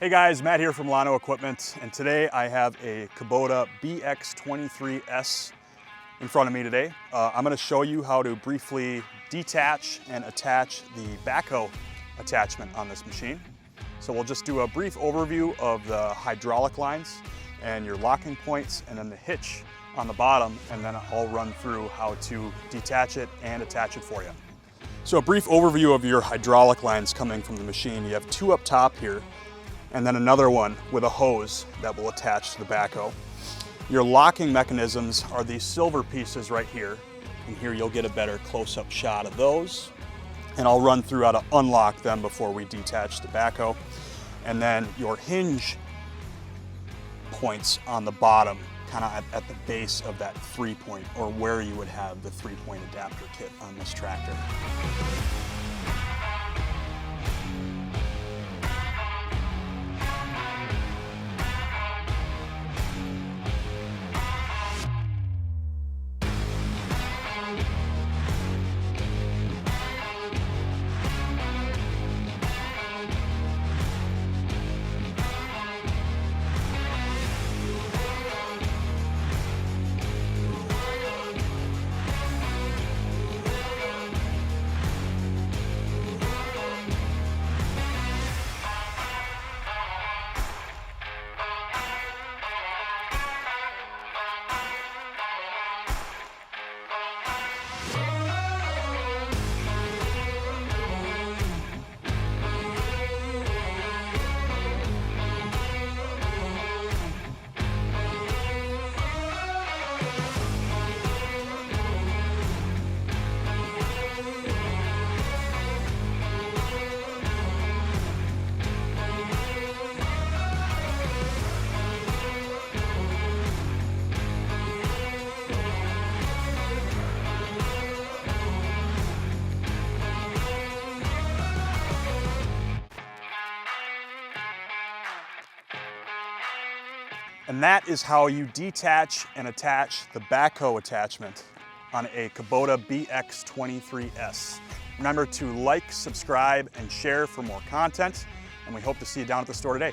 Hey guys, Matt here from Lano Equipment, and today I have a Kubota BX23S in front of me today. I'm going to show you how to briefly detach and attach the backhoe attachment on this machine. So we'll just do a brief overview of the hydraulic lines and your locking points and then the hitch on the bottom, and then I'll run through how to detach it and attach it for you. So a brief overview of your hydraulic lines coming from the machine. You have two up top here, and then another one with a hose that will attach to the backhoe. Your locking mechanisms are these silver pieces right here, and here you'll get a better close-up shot of those. And I'll run through how to unlock them before we detach the backhoe. And then your hinge points on the bottom, kind of at the base of that 3-point, or where you would have the 3-point adapter kit on this tractor. And that is how you detach and attach the backhoe attachment on a Kubota BX23S. Remember to like, subscribe, and share for more content, and we hope to see you down at the store today.